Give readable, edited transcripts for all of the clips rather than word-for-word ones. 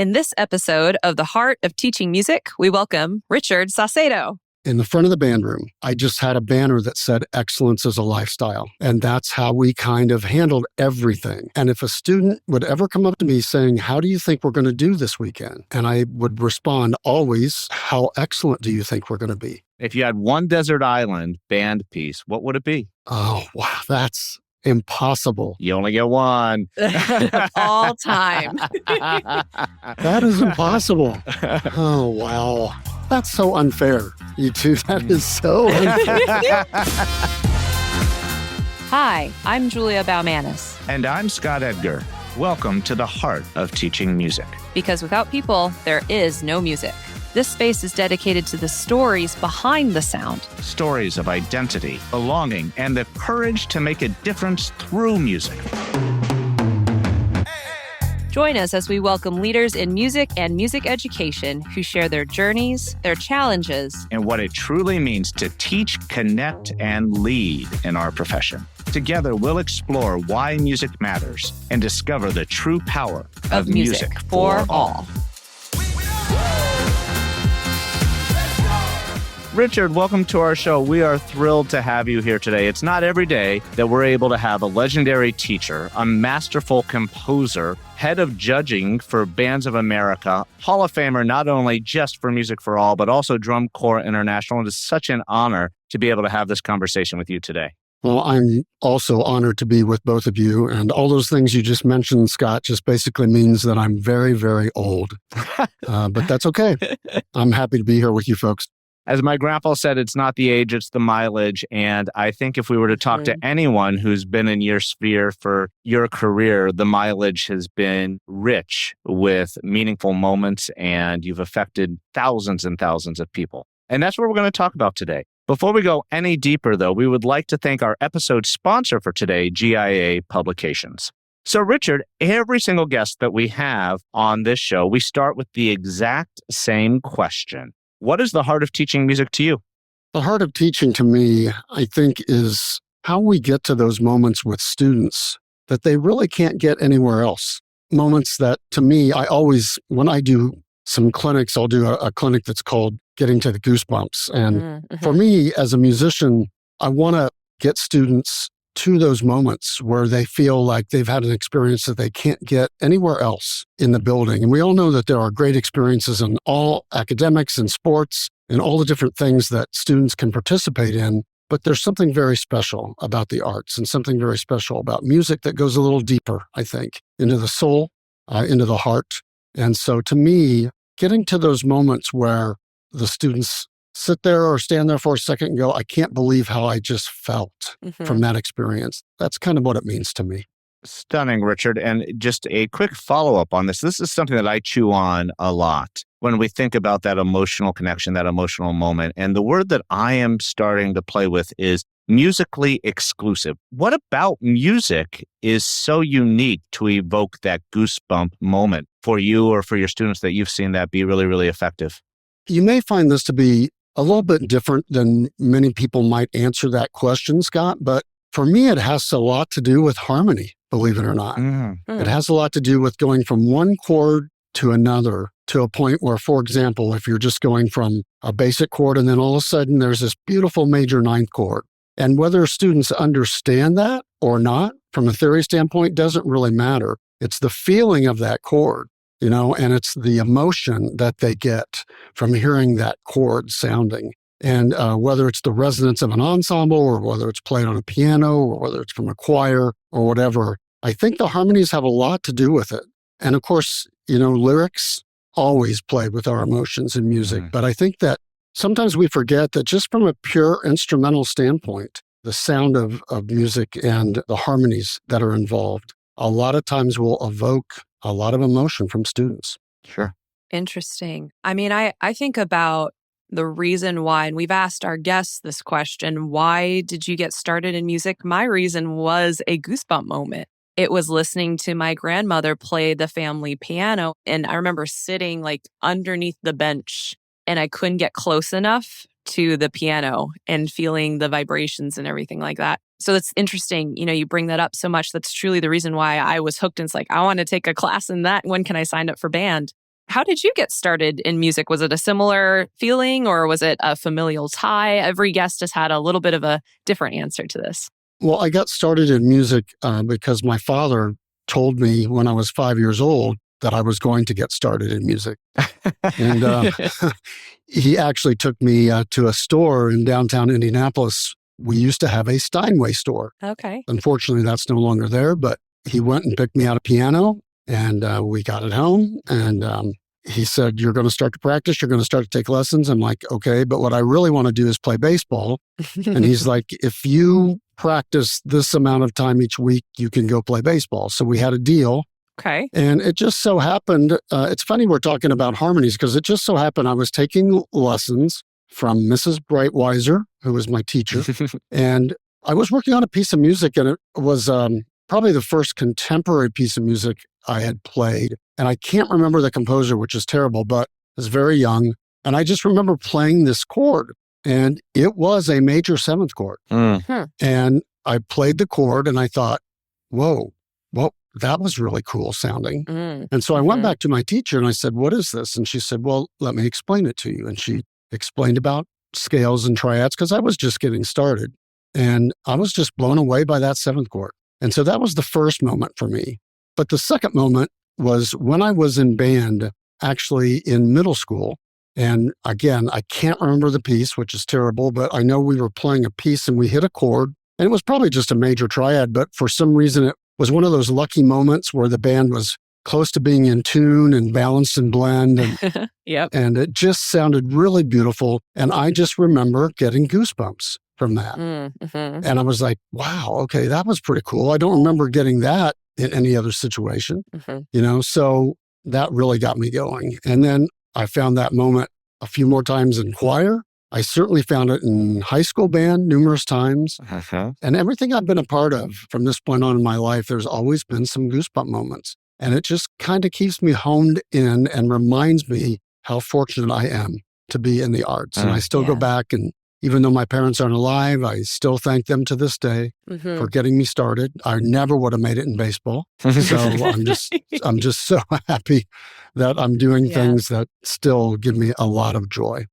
In this episode of The Heart of Teaching Music, we welcome Richard Saucedo. In the front of the band room, I just had a banner that said excellence is a lifestyle. And that's how we kind of handled everything. And if a student would ever come up to me saying, how do you think we're going to do this weekend? And I would respond always, how excellent do you think we're going to be? If you had one desert island band piece, what would it be? Oh, wow, that's impossible. You only get one. All time. That is impossible. Oh, wow. That's so unfair, you two. That is so unfair. Hi, I'm Julia Baumanis. And I'm Scott Edgar. Welcome to the Heart of Teaching Music. Because without people, there is no music. This space is dedicated to the stories behind the sound. Stories of identity, belonging, and the courage to make a difference through music. Join us as we welcome leaders in music and music education who share their journeys, their challenges, and what it truly means to teach, connect, and lead in our profession. Together, we'll explore why music matters and discover the true power of music for all. Richard, welcome to our show. We are thrilled to have you here today. It's not every day that we're able to have a legendary teacher, a masterful composer, head of judging for Bands of America, Hall of Famer not only just for Music for All, but also Drum Corps International. It is such an honor to be able to have this conversation with you today. Well, I'm also honored to be with both of you. And all those things you just mentioned, Scott, just basically means that I'm very, very old. But that's okay. I'm happy to be here with you folks. As my grandpa said, it's not the age, it's the mileage. And I think if we were to talk to anyone who's been in your sphere for your career, the mileage has been rich with meaningful moments, and you've affected thousands and thousands of people. And that's what we're going to talk about today. Before we go any deeper, though, we would like to thank our episode sponsor for today, GIA Publications. So, Richard, every single guest that we have on this show, we start with the exact same question. What is the heart of teaching music to you? The heart of teaching to me, I think, is how we get to those moments with students that they really can't get anywhere else. Moments that, to me, I always, when I do some clinics, I'll do a clinic that's called Getting to the Goosebumps. And for me, as a musician, I want to get students to those moments where they feel like they've had an experience that they can't get anywhere else in the building. And we all know that there are great experiences in all academics and sports and all the different things that students can participate in. But there's something very special about the arts and something very special about music that goes a little deeper, I think, into the soul, into the heart. And so to me, getting to those moments where the students sit there or stand there for a second and go, I can't believe how I just felt from that experience. That's kind of what it means to me. Stunning, Richard. And just a quick follow-up on this. This is something that I chew on a lot when we think about that emotional connection, that emotional moment. And the word that I am starting to play with is musically exclusive. What about music is so unique to evoke that goosebump moment for you or for your students that you've seen that be really, really effective? You may find this to be a little bit different than many people might answer that question, Scott, but for me, it has a lot to do with harmony, believe it or not. It has a lot to do with going from one chord to another to a point where, for example, if you're just going from a basic chord and then all of a sudden there's this beautiful major ninth chord. And whether students understand that or not, from a theory standpoint, doesn't really matter. It's the feeling of that chord. And it's the emotion that they get from hearing that chord sounding. And whether it's the resonance of an ensemble or whether it's played on a piano or whether it's from a choir or whatever, I think the harmonies have a lot to do with it. And of course, lyrics always play with our emotions in music. But I think that sometimes we forget that just from a pure instrumental standpoint, the sound of music and the harmonies that are involved, a lot of times will evoke a lot of emotion from students. Sure. Interesting. I mean, I think about the reason why, and we've asked our guests this question, why did you get started in music? My reason was a goosebump moment. It was listening to my grandmother play the family piano. And I remember sitting like underneath the bench and I couldn't get close enough to the piano and feeling the vibrations and everything like that. So it's interesting, you bring that up so much. That's truly the reason why I was hooked. And it's like, I want to take a class in that. When can I sign up for band? how did you get started in music? Was it a similar feeling or was it a familial tie? Every guest has had a little bit of a different answer to this. Well, I got started in music because my father told me when I was 5 years old that I was going to get started in music. And he actually took me to a store in downtown Indianapolis. We used to have a Steinway store. Okay. Unfortunately, that's no longer there, but he went and picked me out a piano and we got it home. And he said, you're going to start to practice. You're going to start to take lessons. I'm like, okay, but what I really want to do is play baseball. And he's like, if you practice this amount of time each week, you can go play baseball. So we had a deal. Okay. And it just so happened, it's funny we're talking about harmonies because it just so happened I was taking lessons from Mrs. Brightweiser, who was my teacher. And I was working on a piece of music and it was probably the first contemporary piece of music I had played. And I can't remember the composer, which is terrible, but I was very young. And I just remember playing this chord and it was a major seventh chord. And I played the chord and I thought, whoa, well, that was really cool sounding. And so I went back to my teacher and I said, what is this? And she said, well, let me explain it to you. And she explained about scales and triads because I was just getting started. And I was just blown away by that seventh chord. And so that was the first moment for me. But the second moment was when I was in band, actually in middle school. And again, I can't remember the piece, which is terrible, but I know we were playing a piece and we hit a chord. And it was probably just a major triad, but for some reason it was one of those lucky moments where the band was close to being in tune and balanced and blend. And, and it just sounded really beautiful. And I just remember getting goosebumps from that. And I was like, wow, okay, that was pretty cool. I don't remember getting that in any other situation, you know, so that really got me going. And then I found that moment a few more times in choir. I certainly found it in high school band numerous times. And everything I've been a part of from this point on in my life, there's always been some goosebump moments. And it just kind of keeps me honed in and reminds me how fortunate I am to be in the arts. And I still go back and even though my parents aren't alive, I still thank them to this day for getting me started. I never would have made it in baseball. So I'm just so happy that I'm doing things that still give me a lot of joy.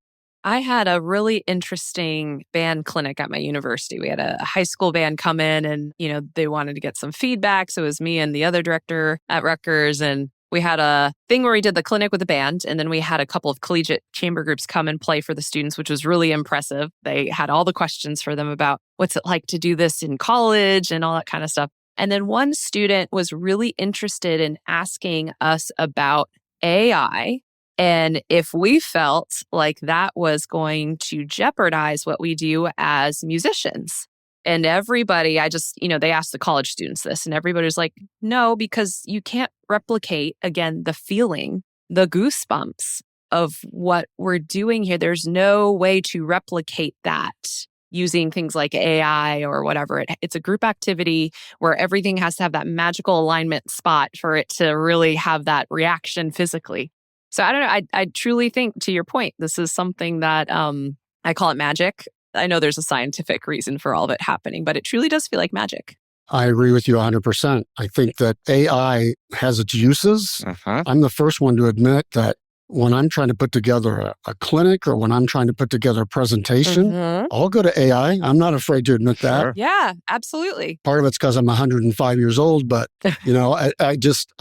I had a really interesting band clinic at my university. We had a high school band come in and, you know, they wanted to get some feedback. So it was me and the other director at Rutgers. And we had a thing where we did the clinic with the band. And then we had a couple of collegiate chamber groups come and play for the students, which was really impressive. They had all the questions for them about what's it like to do this in college and all that kind of stuff. And then one student was really interested in asking us about AI. And if we felt like that was going to jeopardize what we do as musicians. And everybody, they asked the college students this, and everybody was like, no, because you can't replicate, again, the feeling, the goosebumps of what we're doing here. There's no way to replicate that using things like AI or whatever. It's a group activity where everything has to have that magical alignment spot for it to really have that reaction physically. So I don't know. I truly think, to your point, this is something that I call it magic. I know there's a scientific reason for all of it happening, but it truly does feel like magic. I agree with you 100%. I think that AI has its uses. I'm the first one to admit that when I'm trying to put together a clinic or when I'm trying to put together a presentation, I'll go to AI. I'm not afraid to admit that. Yeah, absolutely. Part of it's because I'm 105 years old, but you know, I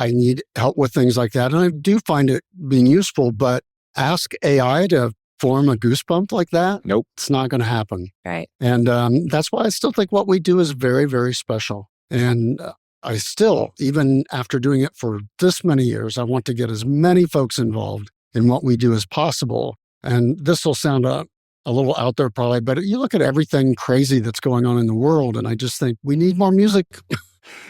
need help with things like that. And I do find it being useful, but ask AI to form a goosebump like that. Nope. It's not going to happen. Right. And that's why I still think what we do is very, very special. And I still, even after doing it for this many years, I want to get as many folks involved in what we do as possible. And this will sound a little out there probably, but you look at everything crazy that's going on in the world, and I just think we need more music.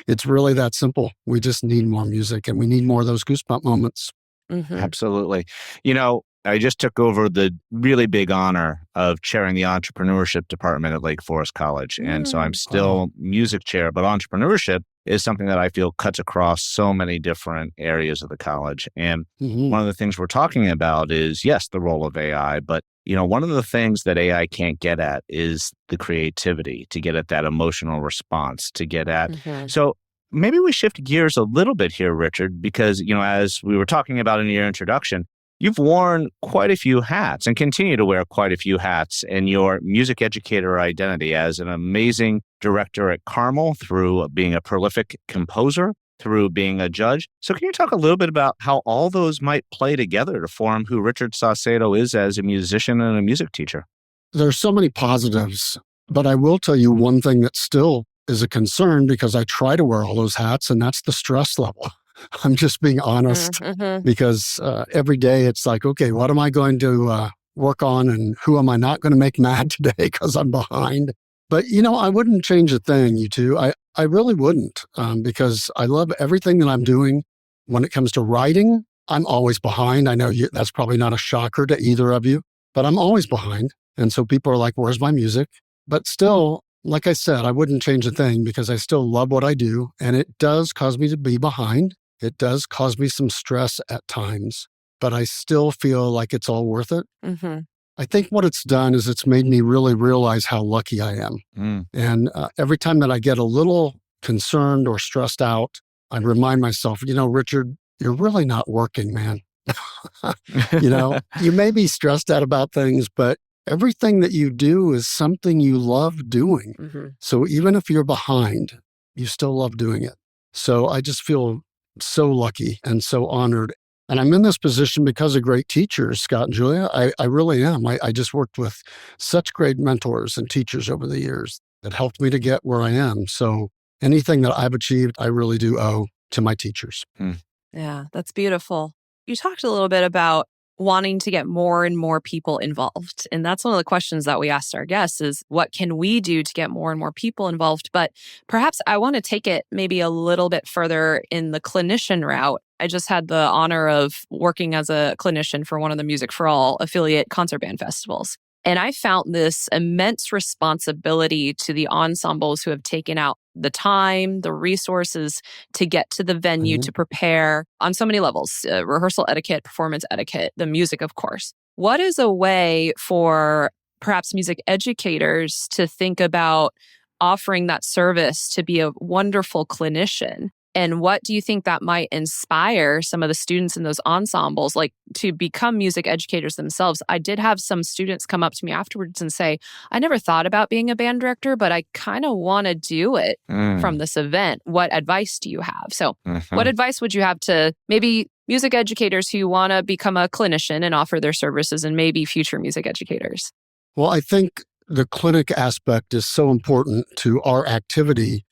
It's really that simple. We just need more music, and we need more of those goosebump moments. Absolutely. You know, I just took over the really big honor of chairing the entrepreneurship department at Lake Forest College. And so I'm still music chair, but entrepreneurship is something that I feel cuts across so many different areas of the college. And one of the things we're talking about is, yes, the role of AI, but you know, one of the things that AI can't get at is the creativity, to get at that emotional response, to get at. So Maybe we shift gears a little bit here, Richard, because, as we were talking about in your introduction, you've worn quite a few hats and continue to wear quite a few hats in your music educator identity as an amazing director at Carmel, through being a prolific composer, through being a judge. So can you talk a little bit about how all those might play together to form who Richard Saucedo is as a musician and a music teacher? There's so many positives, but I will tell you one thing that still is a concern, because I try to wear all those hats, and that's the stress level. I'm just being honest, because every day it's like, okay, what am I going to work on, and who am I not going to make mad today because I'm behind? But, I wouldn't change a thing, you two. I really wouldn't, because I love everything that I'm doing. When it comes to writing, I'm always behind. I know that's probably not a shocker to either of you, but I'm always behind. And so people are like, where's my music? But still, like I said, I wouldn't change a thing, because I still love what I do. And it does cause me to be behind. It does cause me some stress at times, but I still feel like it's all worth it. I think what it's done is it's made me really realize how lucky I am. And every time that I get a little concerned or stressed out, I remind myself, Richard, you're really not working, man. You may be stressed out about things, but everything that you do is something you love doing. So even if you're behind, you still love doing it. So I just feel so lucky and so honored. And I'm in this position because of great teachers, Scott and Julia. I really am. I just worked with such great mentors and teachers over the years that helped me to get where I am. So anything that I've achieved, I really do owe to my teachers. Yeah, that's beautiful. You talked a little bit about wanting to get more and more people involved. And that's one of the questions that we asked our guests is, what can we do to get more and more people involved? But perhaps I want to take it maybe a little bit further in the clinician route. I just had the honor of working as a clinician for one of the Music for All affiliate concert band festivals. And I found this immense responsibility to the ensembles who have taken out the time, the resources to get to the venue to prepare on so many levels, rehearsal etiquette, performance etiquette, the music, of course. What is a way for perhaps music educators to think about offering that service to be a wonderful clinician? And what do you think that might inspire some of the students in those ensembles, like to become music educators themselves? I did have some students come up to me afterwards and say, I never thought about being a band director, but I kind of want to do it from this event. What advice do you have? So what advice would you have to maybe music educators who want to become a clinician and offer their services, and maybe future music educators? Well, I think the clinic aspect is so important to our activity.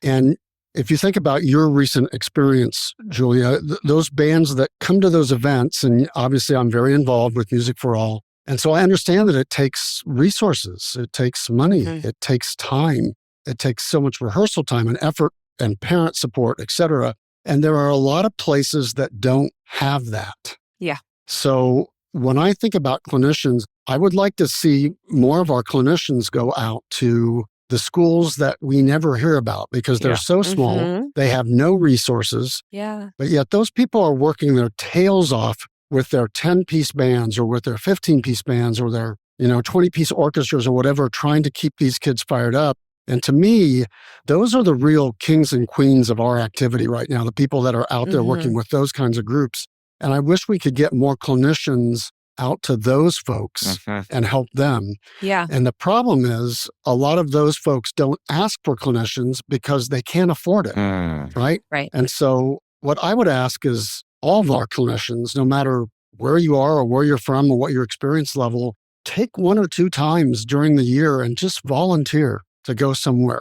And if you think about your recent experience, Julia, those bands that come to those events, and obviously I'm very involved with Music for All, and so I understand that it takes resources, it takes money, it takes time, it takes so much rehearsal time and effort and parent support, etc. And there are a lot of places that don't have that. Yeah. So when I think about clinicians, I would like to see more of our clinicians go out to the schools that we never hear about, because they're so small, they have no resources. But yet those people are working their tails off with their 10-piece bands or with their 15-piece bands or their 20-piece orchestras or whatever, trying to keep these kids fired up. And to me, those are the real kings and queens of our activity right now, the people that are out there working with those kinds of groups. And I wish we could get more clinicians out to those folks and help them. And the problem is a lot of those folks don't ask for clinicians because they can't afford it, right? And so what I would ask is all of our clinicians, no matter where you are or where you're from or what your experience level, take 1 or 2 times during the year and just volunteer to go somewhere.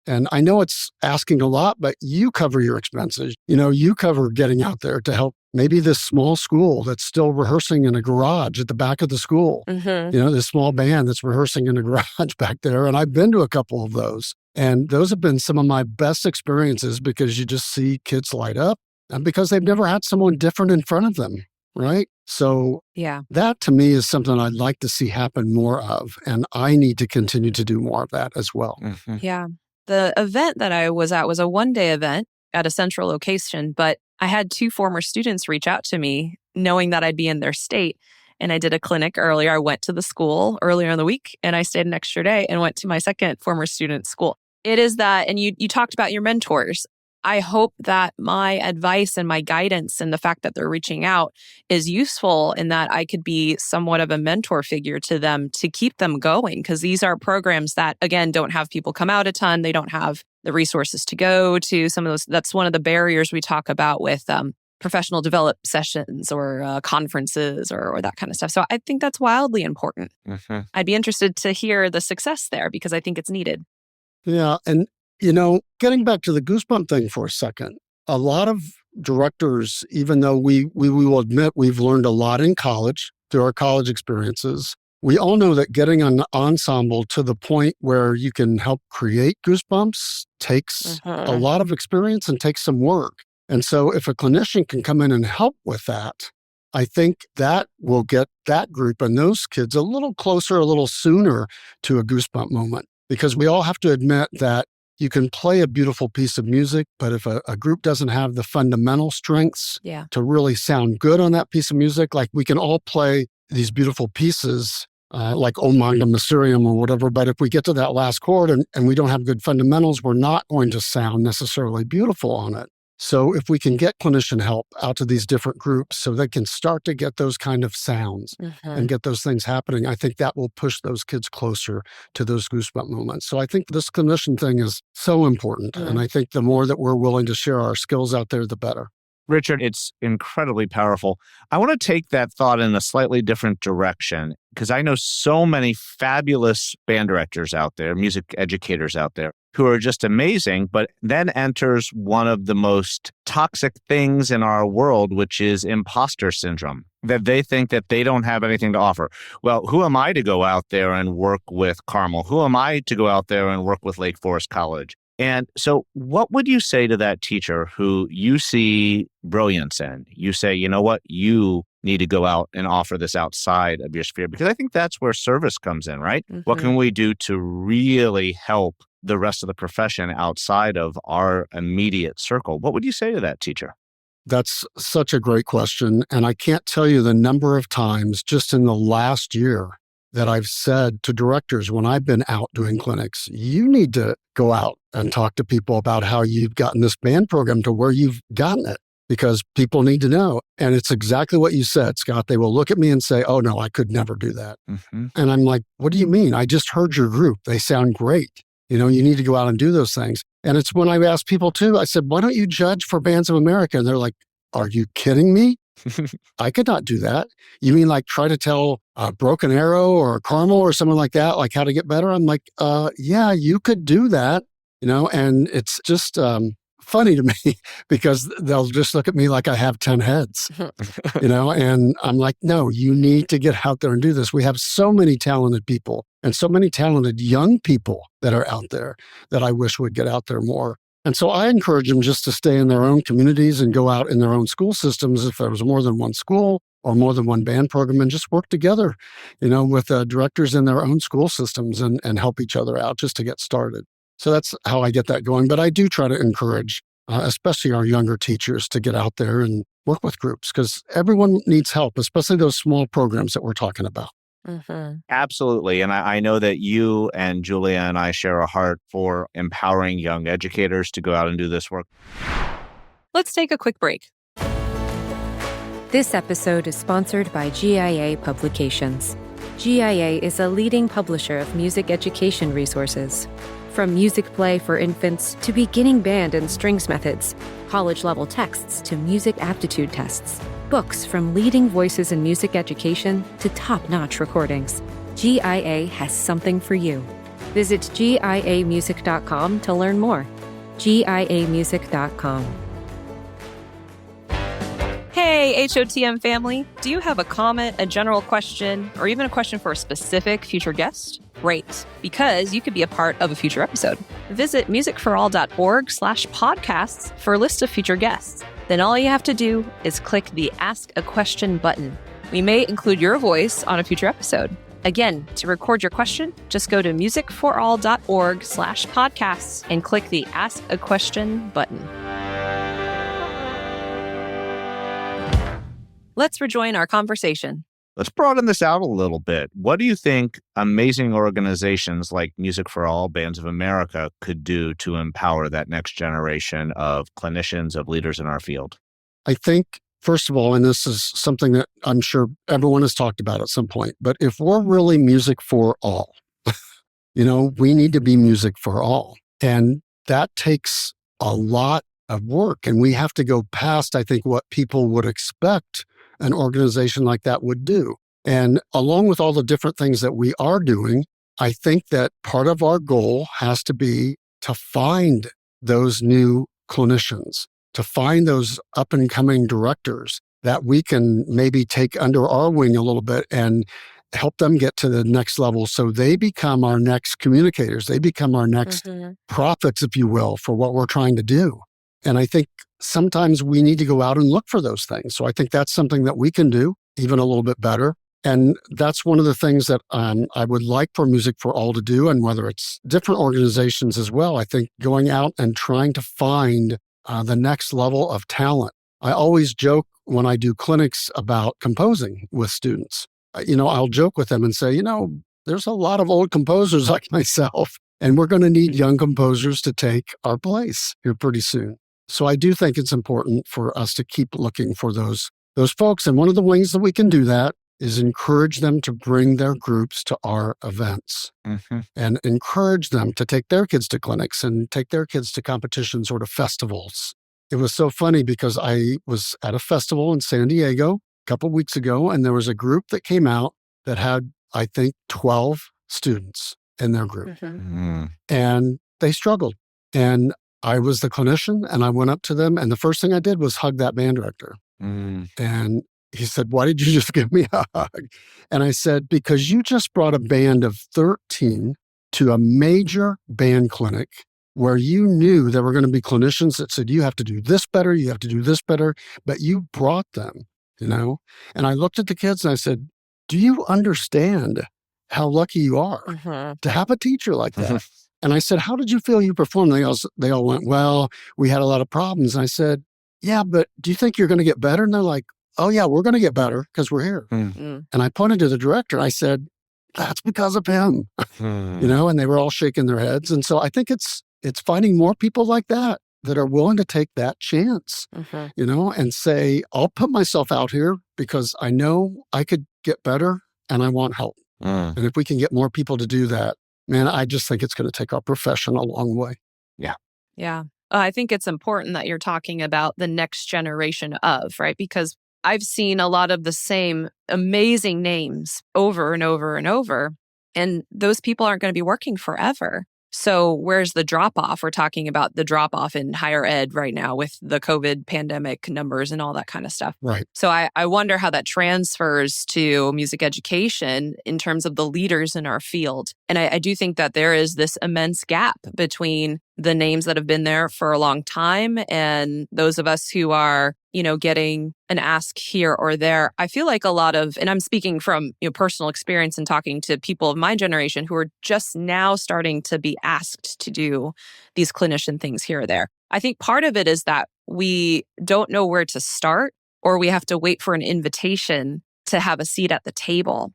And I know it's asking a lot, but you cover your expenses. You cover getting out there to help maybe this small school that's still rehearsing in a garage at the back of the school. This small band that's rehearsing in a garage back there. And I've been to a couple of those. And those have been some of my best experiences, because you just see kids light up and because they've never had someone different in front of them, right? So that to me is something I'd like to see happen more of. And I need to continue to do more of that as well. The event that I was at was a one-day event at a central location, but I had 2 former students reach out to me knowing that I'd be in their state. And I did a clinic earlier. I went to the school earlier in the week and I stayed an extra day and went to my second former student's school. It is that, and you talked about your mentors. I hope that my advice and my guidance and the fact that they're reaching out is useful in that I could be somewhat of a mentor figure to them to keep them going. Because these are programs that, again, don't have people come out a ton. They don't have the resources to go to some of those. That's one of the barriers we talk about with professional develop sessions or conferences or that kind of stuff. So I think that's wildly important. Mm-hmm. I'd be interested to hear the success there because I think it's needed. Yeah. And, getting back to the Goosebump thing for a second, a lot of directors, even though we will admit we've learned a lot in college through our college experiences, we all know that getting an ensemble to the point where you can help create Goosebumps takes a lot of experience and takes some work. And so if a clinician can come in and help with that, I think that will get that group and those kids a little closer, a little sooner to a Goosebump moment. Because we all have to admit that you can play a beautiful piece of music, but if a group doesn't have the fundamental strengths to really sound good on that piece of music, like we can all play these beautiful pieces like O Magnum Mysterium or whatever, but if we get to that last chord and we don't have good fundamentals, we're not going to sound necessarily beautiful on it. So if we can get clinician help out to these different groups so they can start to get those kind of sounds and get those things happening, I think that will push those kids closer to those Goosebump moments. So I think this clinician thing is so important. And I think the more that we're willing to share our skills out there, the better. Richard, it's incredibly powerful. I want to take that thought in a slightly different direction because I know so many fabulous band directors out there, music educators out there who are just amazing, but then enters one of the most toxic things in our world, which is imposter syndrome, that they think that they don't have anything to offer. Well, who am I to go out there and work with Carmel? Who am I to go out there and work with Lake Forest College? And so what would you say to that teacher who you see brilliance in? You say, you know what, you need to go out and offer this outside of your sphere, because I think that's where service comes in, right? What can we do to really help the rest of the profession outside of our immediate circle? What would you say to that teacher? That's such a great question. And I can't tell you the number of times just in the last year that I've said to directors when I've been out doing clinics, you need to go out and talk to people about how you've gotten this band program to where you've gotten it, because people need to know. And it's exactly what you said, Scott. They will look at me and say, oh, no, I could never do that. And I'm like, what do you mean? I just heard your group. They sound great. You need to go out and do those things. And it's when I ask people too, I said, why don't you judge for Bands of America? And they're like, are you kidding me? I could not do that. You mean like try to tell a Broken Arrow or a Carmel or something like that, like how to get better? I'm like, yeah, you could do that, and it's just funny to me because they'll just look at me like I have 10 heads, and I'm like, no, you need to get out there and do this. We have so many talented people and so many talented young people that are out there that I wish would get out there more. And so I encourage them just to stay in their own communities and go out in their own school systems if there was more than one school or more than one band program, and just work together, with directors in their own school systems and help each other out just to get started. So that's how I get that going. But I do try to encourage, especially our younger teachers, to get out there and work with groups because everyone needs help, especially those small programs that we're talking about. Absolutely. And I know that you and Julia and I share a heart for empowering young educators to go out and do this work. Let's take a quick break. This episode is sponsored by GIA Publications. GIA is a leading publisher of music education resources. From music play for infants to beginning band and strings methods, college-level texts to music aptitude tests, books from leading voices in music education to top-notch recordings, GIA has something for you. Visit giamusic.com to learn more. giamusic.com. Hey, HOTM family. Do you have a comment, a general question, or even a question for a specific future guest? Great, because you could be a part of a future episode. Visit musicforall.org/podcasts for a list of future guests. Then all you have to do is click the Ask a Question button. We may include your voice on a future episode. Again, to record your question, just go to musicforall.org/podcasts and click the Ask a Question button. Let's rejoin our conversation. Let's broaden this out a little bit. What do you think amazing organizations like Music for All, Bands of America could do to empower that next generation of clinicians, of leaders in our field? I think, first of all, and this is something that I'm sure everyone has talked about at some point, but if we're really music for all, we need to be music for all. And that takes a lot of work. And we have to go past, I think, what people would expect an organization like that would do. And along with all the different things that we are doing, I think that part of our goal has to be to find those new clinicians, to find those up and coming directors that we can maybe take under our wing a little bit and help them get to the next level so they become our next communicators. They become our next prophets, if you will, for what we're trying to do. And I think sometimes we need to go out and look for those things. So I think that's something that we can do even a little bit better. And that's one of the things that I would like for Music for All to do, and whether it's different organizations as well. I think going out and trying to find the next level of talent. I always joke when I do clinics about composing with students. I'll joke with them and say, there's a lot of old composers like myself, and we're going to need young composers to take our place here pretty soon. So I do think it's important for us to keep looking for those folks. And one of the ways that we can do that is encourage them to bring their groups to our events and encourage them to take their kids to clinics and take their kids to competitions or to festivals. It was so funny because I was at a festival in San Diego a couple weeks ago, and there was a group that came out that had, I think, 12 students in their group. And they struggled. And I was the clinician, and I went up to them, and the first thing I did was hug that band director. And he said, "Why did you just give me a hug?" And I said, "Because you just brought a band of 13 to a major band clinic where you knew there were going to be clinicians that said, you have to do this better, you have to do this better, but you brought them, And I looked at the kids and I said, do you understand how lucky you are to have a teacher like that?" And I said, "How did you feel you performed?" They all went, "Well, we had a lot of problems." And I said, "Yeah, but do you think you're going to get better?" And they're like, "Oh yeah, we're going to get better because we're here." And I pointed to the director. I said, "That's because of him," and they were all shaking their heads. And so I think it's finding more people like that are willing to take that chance, and say, I'll put myself out here because I know I could get better and I want help. And if we can get more people to do that, man, I just think it's going to take our profession a long way. Yeah. I think it's important that you're talking about the next generation of, right? Because I've seen a lot of the same amazing names over and over and over, and those people aren't going to be working forever. So where's the drop-off? We're talking about the drop-off in higher ed right now with the COVID pandemic numbers and all that kind of stuff. Right. So I wonder how that transfers to music education in terms of the leaders in our field. And I do think that there is this immense gap between the names that have been there for a long time and those of us who are, getting an ask here or there. I feel like a lot of, and I'm speaking from personal experience and talking to people of my generation who are just now starting to be asked to do these clinician things here or there. I think part of it is that we don't know where to start, or we have to wait for an invitation to have a seat at the table.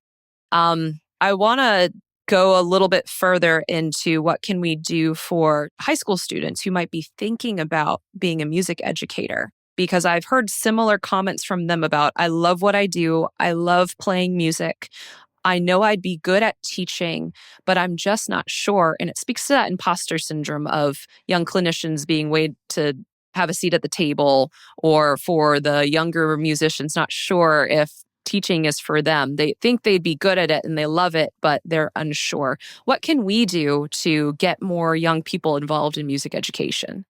I want to go a little bit further into what can we do for high school students who might be thinking about being a music educator, because I've heard similar comments from them about, I love what I do. I love playing music. I know I'd be good at teaching, but I'm just not sure. And it speaks to that imposter syndrome of young clinicians being waited to have a seat at the table, or for the younger musicians not sure if teaching is for them. They think they'd be good at it and they love it, but they're unsure. What can we do to get more young people involved in music education?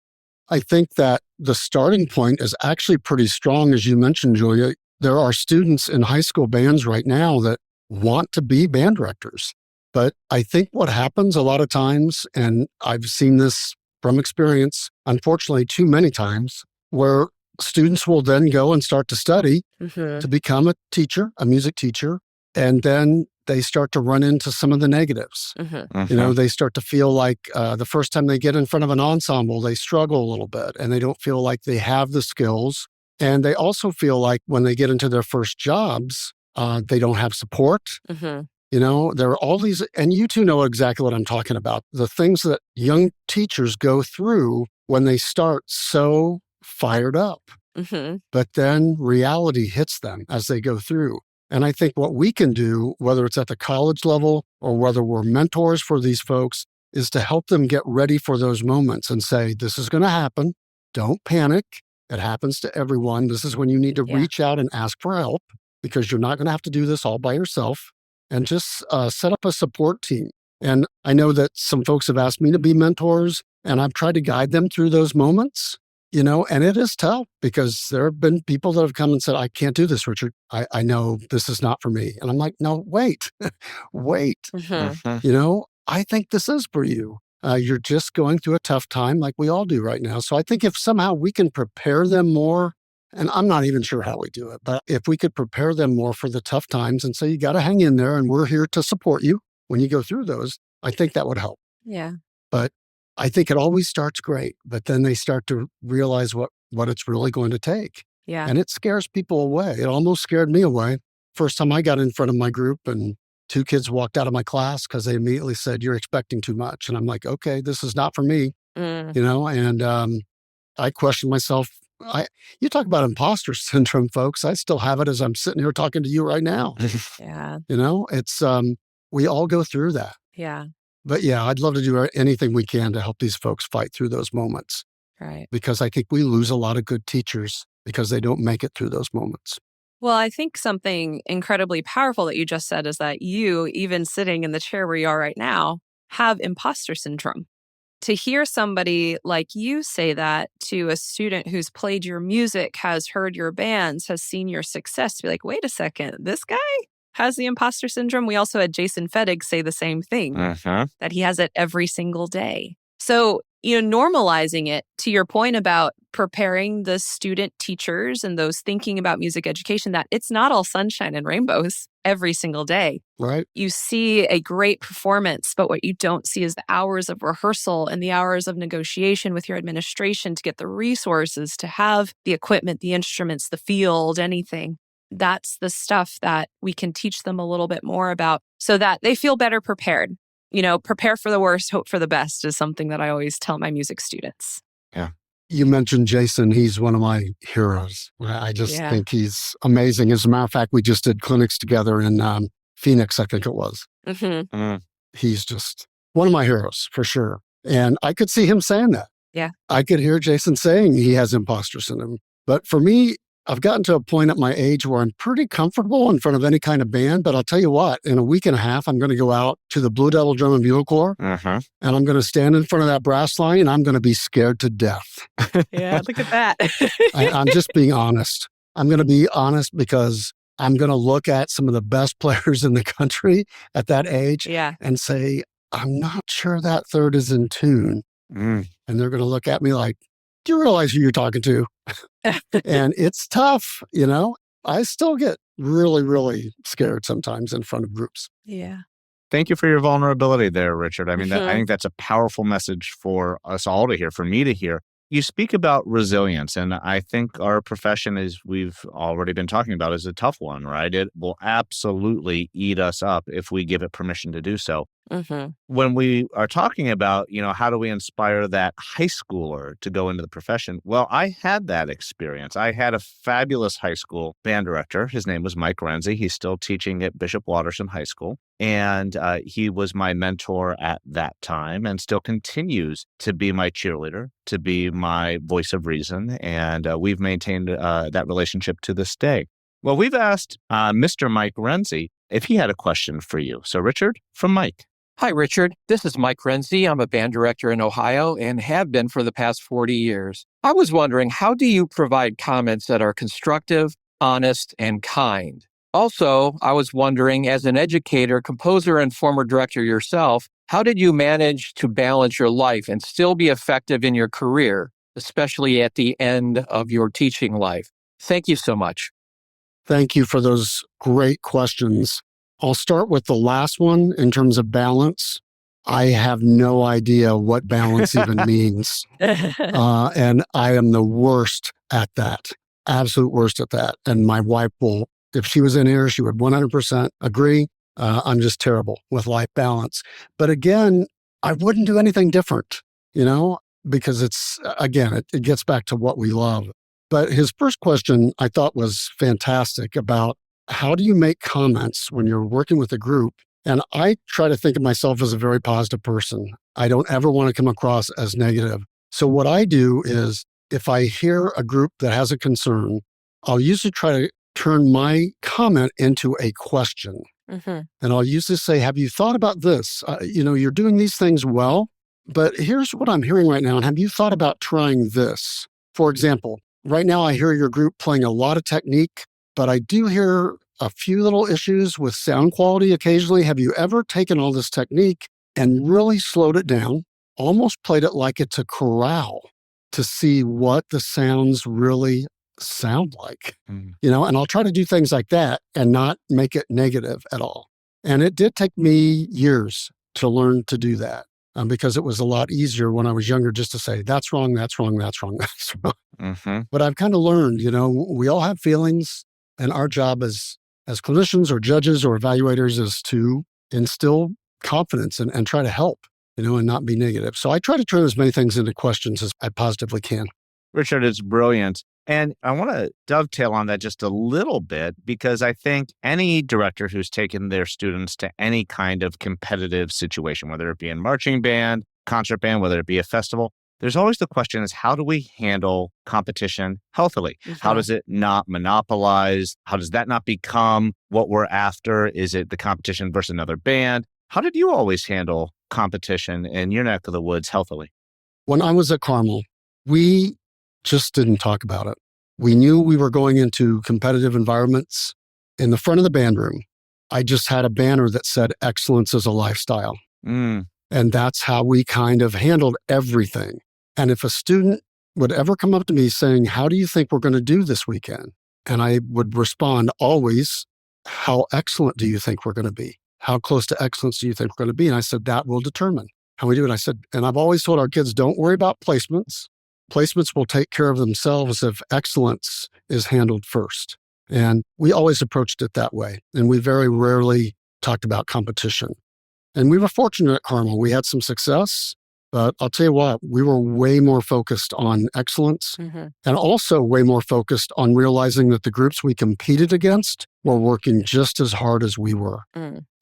I think that the starting point is actually pretty strong, as you mentioned, Julia. There are students in high school bands right now that want to be band directors. But I think what happens a lot of times, and I've seen this from experience, unfortunately, too many times, where students will then go and start to study to become a teacher, a music teacher, and then they start to run into some of the negatives. They start to feel like the first time they get in front of an ensemble, they struggle a little bit and they don't feel like they have the skills. And they also feel like when they get into their first jobs, They don't have support. Mm-hmm. There are all these, and you two know exactly what I'm talking about. The things that young teachers go through when they start so fired up. Mm-hmm. But then reality hits them as they go through. And I think what we can do, whether it's at the college level or whether we're mentors for these folks, is to help them get ready for those moments and say, this is going to happen. Don't panic. It happens to everyone. This is when you need to reach out and ask for help, because you're not going to have to do this all by yourself, and just set up a support team. And I know that some folks have asked me to be mentors, and I've tried to guide them through those moments, and it is tough, because there have been people that have come and said, I can't do this, Richard. I know this is not for me. And I'm like, no, wait, wait. Mm-hmm. I think this is for you. You're just going through a tough time like we all do right now. So I think if somehow we can prepare them more, and I'm not even sure how we do it, but if we could prepare them more for the tough times and say, you got to hang in there and we're here to support you when you go through those, I think that would help. Yeah. But I think it always starts great, but then they start to realize what it's really going to take. Yeah. And it scares people away. It almost scared me away. First time I got in front of my group, and 2 kids walked out of my class because they immediately said, you're expecting too much. And I'm like, okay, this is not for me, and I questioned myself. You talk about imposter syndrome, folks. I still have it as I'm sitting here talking to you right now. Yeah. It's, we all go through that. Yeah. But yeah, I'd love to do anything we can to help these folks fight through those moments. Right. Because I think we lose a lot of good teachers because they don't make it through those moments. Well, I think something incredibly powerful that you just said is that you, even sitting in the chair where you are right now, have imposter syndrome. To hear somebody like you say that to a student who's played your music, has heard your bands, has seen your success, to be like, wait a second, this guy has the imposter syndrome. We also had Jason Fettig say the same thing, that he has it every single day. So, normalizing it, to your point about preparing the student teachers and those thinking about music education, that it's not all sunshine and rainbows every single day. Right. You see a great performance, but what you don't see is the hours of rehearsal and the hours of negotiation with your administration to get the resources, to have the equipment, the instruments, the field, anything. That's the stuff that we can teach them a little bit more about so that they feel better prepared. Prepare for the worst, hope for the best is something that I always tell my music students. Yeah. You mentioned Jason. He's one of my heroes. I just think he's amazing. As a matter of fact, we just did clinics together in Phoenix, I think it was. He's just one of my heroes for sure. And I could see him saying that. Yeah. I could hear Jason saying he has imposter syndrome. But for me, I've gotten to a point at my age where I'm pretty comfortable in front of any kind of band. But I'll tell you what, in a week and a half, I'm going to go out to the Blue Devil Drum and Bugle Corps, and I'm going to stand in front of that brass line, and I'm going to be scared to death. Yeah, look at that. I'm just being honest. I'm going to be honest because I'm going to look at some of the best players in the country at that age and say, I'm not sure that third is in tune. And they're going to look at me like, do you realize who you're talking to? And it's tough, I still get really, really scared sometimes in front of groups. Yeah. Thank you for your vulnerability there, Richard. I mean, I think that's a powerful message for us all to hear, for me to hear. You speak about resilience, and I think our profession, as we've already been talking about, is a tough one, right? It will absolutely eat us up if we give it permission to do so. When we are talking about, how do we inspire that high schooler to go into the profession? Well, I had that experience. I had a fabulous high school band director. His name was Mike Renzi. He's still teaching at Bishop Watterson High School. And he was my mentor at that time and still continues to be my cheerleader, to be my voice of reason. And we've maintained that relationship to this day. Well, we've asked Mr. Mike Renzi if he had a question for you. So, Richard, from Mike. Hi, Richard. This is Mike Renzi. I'm a band director in Ohio and have been for the past 40 years. I was wondering, how do you provide comments that are constructive, honest, and kind? Also, I was wondering, as an educator, composer, and former director yourself, how did you manage to balance your life and still be effective in your career, especially at the end of your teaching life? Thank you so much. Thank you for those great questions. I'll start with the last one in terms of balance. I have no idea what balance even means. And I am the worst at that, absolute worst at that. And my wife will If she was in here, she would 100% agree. I'm just terrible with life balance. But again, I wouldn't do anything different, because it gets back to what we love. But his first question I thought was fantastic about how do you make comments when you're working with a group? And I try to think of myself as a very positive person. I don't ever want to come across as negative. So what I do is if I hear a group that has a concern, I'll usually try to turn my comment into a question. And I'll usually say, have you thought about this? You're doing these things well, but here's what I'm hearing right now. And have you thought about trying this? For example, right now I hear your group playing a lot of technique, but I do hear a few little issues with sound quality occasionally. Have you ever taken all this technique and really slowed it down, almost played it like it's a chorale to see what the sounds really sound like? And I'll try to do things like that and not make it negative at all. And it did take me years to learn to do that because it was a lot easier when I was younger just to say, that's wrong, that's wrong, that's wrong, that's wrong. But I've kind of learned, we all have feelings, and our job as clinicians or judges or evaluators is to instill confidence and try to help, and not be negative. So I try to turn as many things into questions as I positively can. Richard, it's brilliant. And I want to dovetail on that just a little bit, because I think any director who's taken their students to any kind of competitive situation, whether it be in marching band, concert band, whether it be a festival, there's always the question is, how do we handle competition healthily? How does it not monopolize? How does that not become what we're after? Is it the competition versus another band? How did you always handle competition in your neck of the woods healthily? When I was at Carmel, we just didn't talk about it. We knew we were going into competitive environments. In the front of the band room, I just had a banner that said, excellence is a lifestyle. And that's how we kind of handled everything. And if a student would ever come up to me saying, how do you think we're going to do this weekend? And I would respond always, how excellent do you think we're going to be? How close to excellence do you think we're going to be? And I said, that will determine how we do it. I said, and I've always told our kids, don't worry about placements. Placements will take care of themselves if excellence is handled first. And we always approached it that way. And we very rarely talked about competition. And we were fortunate at Carmel. We had some success, but I'll tell you what, we were way more focused on excellence and also way more focused on realizing that the groups we competed against were working just as hard as we were.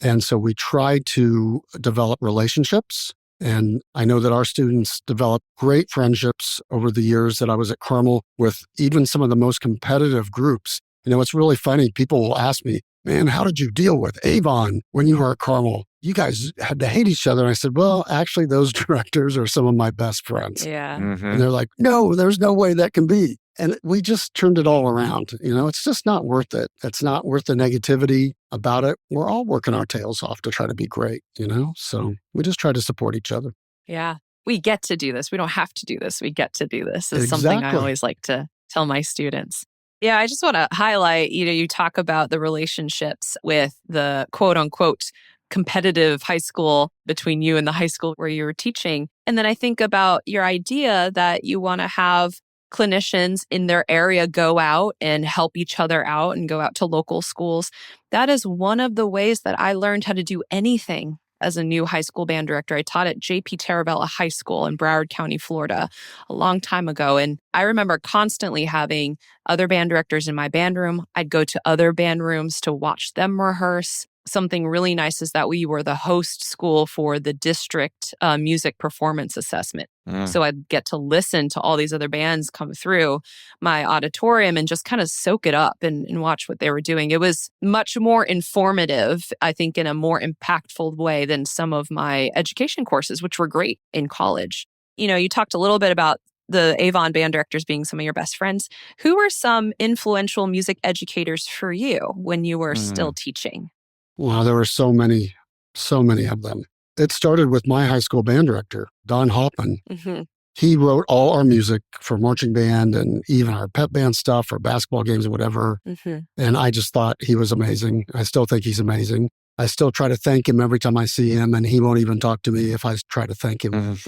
And so we tried to develop relationships. And I know that our students developed great friendships over the years that I was at Carmel with even some of the most competitive groups. It's really funny. People will ask me, man, how did you deal with Avon when you were at Carmel? You guys had to hate each other. And I said, well, actually, those directors are some of my best friends. And they're like, no, there's no way that can be. And we just turned it all around. It's just not worth it. It's not worth the negativity about it. We're all working our tails off to try to be great, So we just try to support each other. Yeah. We get to do this. We don't have to do this. We get to do this. Is something I always like to tell my students. Yeah, I just want to highlight, you talk about the relationships with the quote unquote competitive high school between you and the high school where you were teaching. And then I think about your idea that you want to have clinicians in their area go out and help each other out and go out to local schools. That is one of the ways that I learned how to do anything as a new high school band director. I taught at J.P. Taravella High School in Broward County, Florida, a long time ago. And I remember constantly having other band directors in my band room. I'd go to other band rooms to watch them rehearse. Something really nice is that we were the host school for the district music performance assessment. So I'd get to listen to all these other bands come through my auditorium and just kind of soak it up and watch what they were doing. It was much more informative, I think, in a more impactful way than some of my education courses, which were great in college. You talked a little bit about the Avon band directors being some of your best friends. Who were some influential music educators for you when you were still teaching? Wow, there were so many of them. It started with my high school band director, Don Hoffman. He wrote all our music for marching band and even our pep band stuff or basketball games or whatever. And I just thought he was amazing. I still think he's amazing. I still try to thank him every time I see him, and he won't even talk to me if I try to thank him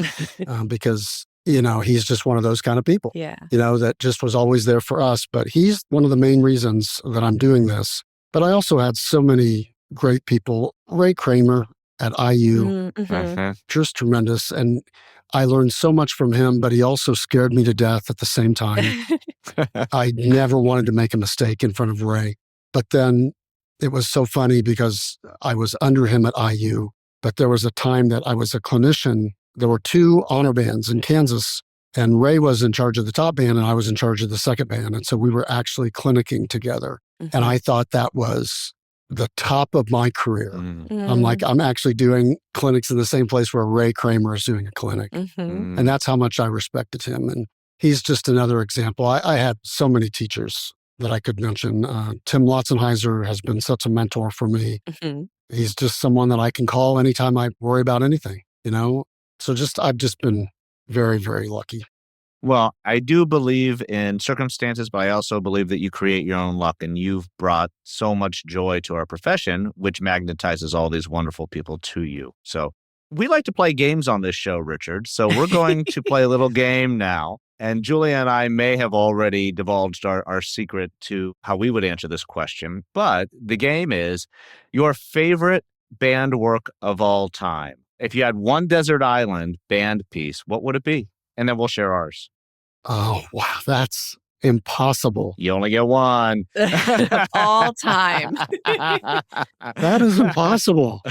because, he's just one of those kind of people, that just was always there for us. But he's one of the main reasons that I'm doing this. But I also had so many great people. Ray Kramer at IU, just tremendous. And I learned so much from him, but he also scared me to death at the same time. I never wanted to make a mistake in front of Ray. But then it was so funny because I was under him at IU, but there was a time that I was a clinician. There were 2 honor bands in Kansas, and Ray was in charge of the top band and I was in charge of the second band. And so we were actually clinicking together. And I thought that was the top of my career. I'm like, I'm actually doing clinics in the same place where Ray Kramer is doing a clinic. And that's how much I respected him. And he's just another example. I had so many teachers that I could mention. Tim Lotzenheiser has been such a mentor for me. He's just someone that I can call anytime I worry about anything, So I've just been very, very lucky. Well, I do believe in circumstances, but I also believe that you create your own luck, and you've brought so much joy to our profession, which magnetizes all these wonderful people to you. So we like to play games on this show, Richard. So we're going to play a little game now. And Julia and I may have already divulged our secret to how we would answer this question. But the game is your favorite band work of all time. If you had one desert island band piece, what would it be? And then we'll share ours. Oh, wow. That's impossible. You only get one. All time. That is impossible.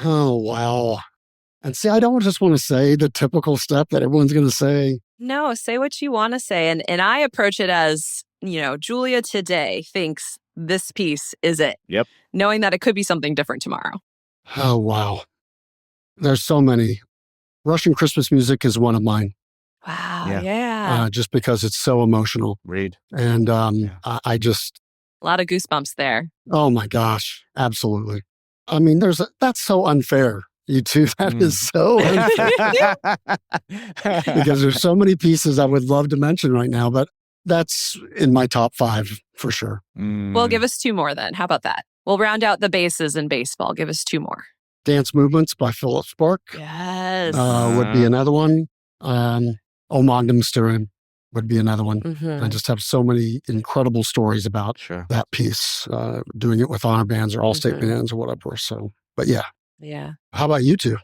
Oh, wow. And see, I don't just want to say the typical stuff that everyone's going to say. No, say what you want to say. And I approach it as, Julia today thinks this piece is it. Yep. Knowing that it could be something different tomorrow. Oh, wow. There's so many. Russian Christmas music is one of mine. Wow. Yeah. Just because it's so emotional. Read. And I just... A lot of goosebumps there. Oh my gosh. Absolutely. I mean, that's so unfair. You two, that is so unfair. Because there's so many pieces I would love to mention right now, but that's in my top 5 for sure. Well, give us 2 more then. How about that? We'll round out the bases in baseball. Give us 2 more. Dance Movements by Philip Spark. Yes. Would be another one. O Magnum Styrian would be another one. I just have so many incredible stories about that piece, doing it with honor bands or all-state bands or whatever. So, but yeah. Yeah. How about you two?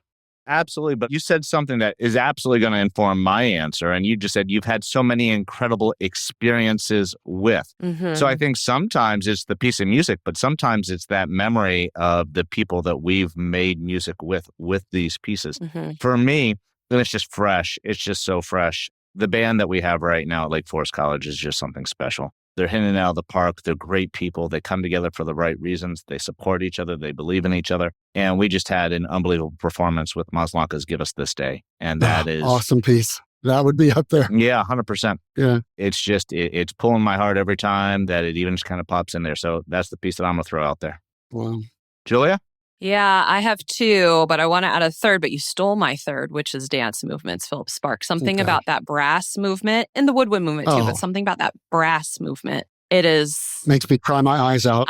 Absolutely. But you said something that is absolutely going to inform my answer. And you just said you've had so many incredible experiences with. So I think sometimes it's the piece of music, but sometimes it's that memory of the people that we've made music with these pieces. For me, it's just fresh. It's just so fresh. The band that we have right now at Lake Forest College is just something special. They're hitting it out of the park. They're great people. They come together for the right reasons. They support each other. They believe in each other. And we just had an unbelievable performance with Maslanka's Give Us This Day. And that is... Awesome piece. That would be up there. Yeah, 100%. Yeah. It's just, it's pulling my heart every time that it even just kind of pops in there. So that's the piece that I'm going to throw out there. Wow. Julia? Yeah, I have 2, but I want to add a third, but you stole my third, which is Dance Movements, Philip Spark. Something about that brass movement and the woodwind movement too, but something about that brass movement. It is... Makes me cry my eyes out.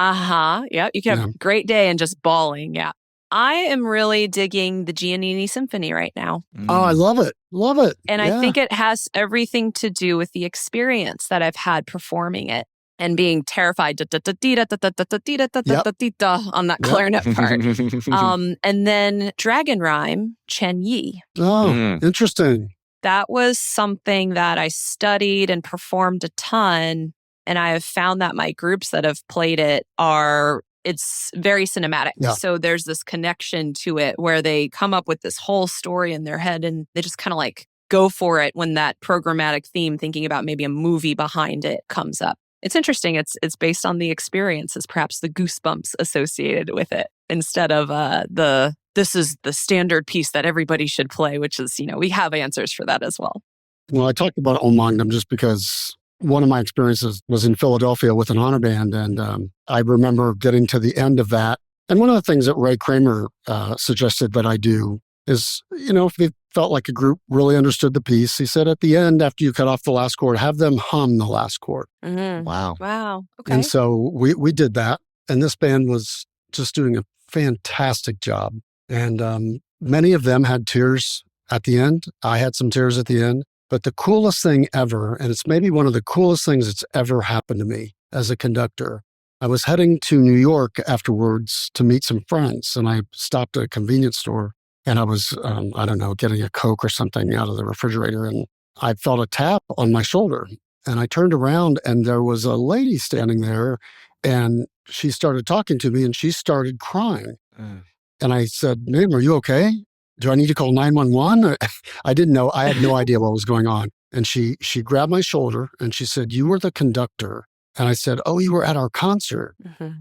Yeah, you can have a great day and just bawling. Yeah. I am really digging the Giannini Symphony right now. Oh, I love it. Love it. And I think it has everything to do with the experience that I've had performing it and being terrified on that clarinet part. And then Dragon Rhyme, Chen Yi. Oh, interesting. That was something that I studied and performed a ton. And I have found that my groups that have played it's very cinematic. Yeah. So there's this connection to it where they come up with this whole story in their head and they just kind of like go for it when that programmatic theme, thinking about maybe a movie behind it, comes up. It's interesting. It's based on the experiences, perhaps the goosebumps associated with it, instead of this is the standard piece that everybody should play, which is, we have answers for that as well. Well, I talked about O Magnum just because one of my experiences was in Philadelphia with an honor band. And I remember getting to the end of that. And one of the things that Ray Kramer suggested that I do is, if they felt like a group really understood the piece, he said at the end, after you cut off the last chord, have them hum the last chord. Wow. Okay. And so we did that. And this band was just doing a fantastic job. And many of them had tears at the end. I had some tears at the end. But the coolest thing ever, and it's maybe one of the coolest things that's ever happened to me as a conductor, I was heading to New York afterwards to meet some friends, and I stopped at a convenience store, and I was, getting a Coke or something out of the refrigerator, and I felt a tap on my shoulder. And I turned around, and there was a lady standing there, and she started talking to me, and she started crying. And I said, "Ma'am, are you okay? Do I need to call 911?" I didn't know. I had no idea what was going on. And she grabbed my shoulder, and she said, "You were the conductor." And I said, "Oh, you were at our concert."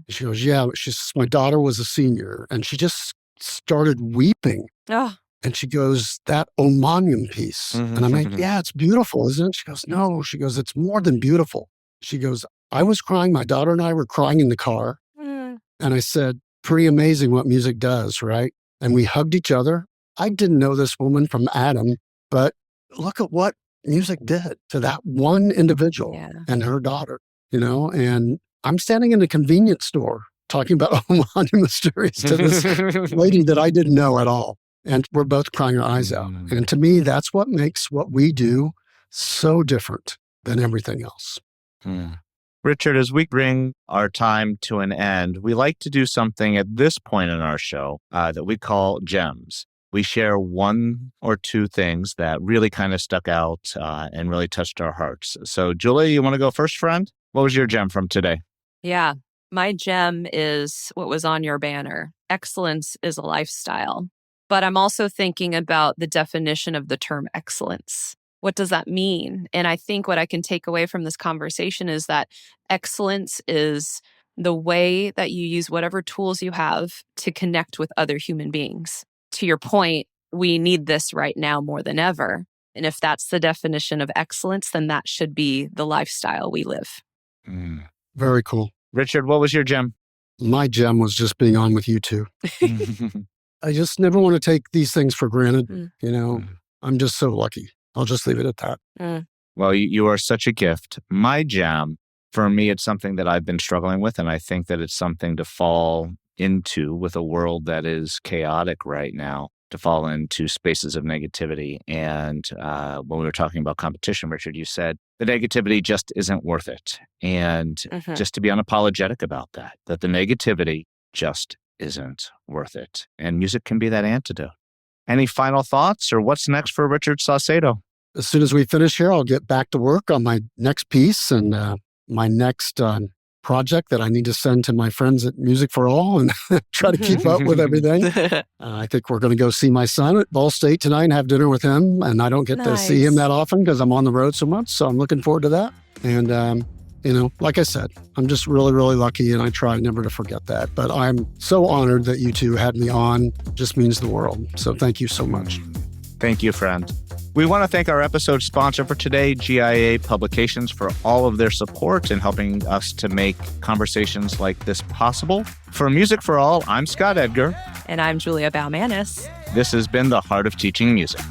She goes, "Yeah." She says, "My daughter was a senior." And she just started weeping. Oh. And she goes, "That Omanium piece." And I'm like, "Yeah, it's beautiful, isn't it?" She goes, "No." She goes, "It's more than beautiful." She goes, "I was crying. My daughter and I were crying in the car." And I said, "Pretty amazing what music does, right?" And we hugged each other. I didn't know this woman from Adam, but look at what music did to that one individual and her daughter, and I'm standing in a convenience store talking about Omanium Mysterious to this lady that I didn't know at all. And we're both crying our eyes out. And to me, that's what makes what we do so different than everything else. Richard, as we bring our time to an end, we like to do something at this point in our show that we call gems. We share one or two things that really kind of stuck out and really touched our hearts. So, Julia, you want to go first, friend? What was your gem from today? Yeah, my gem is what was on your banner. Excellence is a lifestyle. But I'm also thinking about the definition of the term excellence. What does that mean? And I think what I can take away from this conversation is that excellence is the way that you use whatever tools you have to connect with other human beings. To your point, we need this right now more than ever. And if that's the definition of excellence, then that should be the lifestyle we live. Very cool. Richard, what was your gem? My gem was just being on with you two. I just never want to take these things for granted. I'm just so lucky. I'll just leave it at that. Well, you are such a gift. My gem, for me, it's something that I've been struggling with, and I think that it's something to fall into with a world that is chaotic right now, to fall into spaces of negativity. And when we were talking about competition, Richard, you said the negativity just isn't worth it. And just to be unapologetic about that the negativity just isn't worth it. And music can be that antidote. Any final thoughts, or what's next for Richard Saucedo? As soon as we finish here, I'll get back to work on my next piece and my next project that I need to send to my friends at Music for All and try to keep up with everything. I think we're going to go see my son at Ball State tonight and have dinner with him. And I don't get to see him that often because I'm on the road so much. So I'm looking forward to that. And, like I said, I'm just really, really lucky, and I try never to forget that. But I'm so honored that you two had me on. It just means the world. So thank you so much. Thank you, friend. We want to thank our episode sponsor for today, GIA Publications, for all of their support in helping us to make conversations like this possible. For Music for All, I'm Scott Edgar. And I'm Julia Baumanis. This has been The Heart of Teaching Music.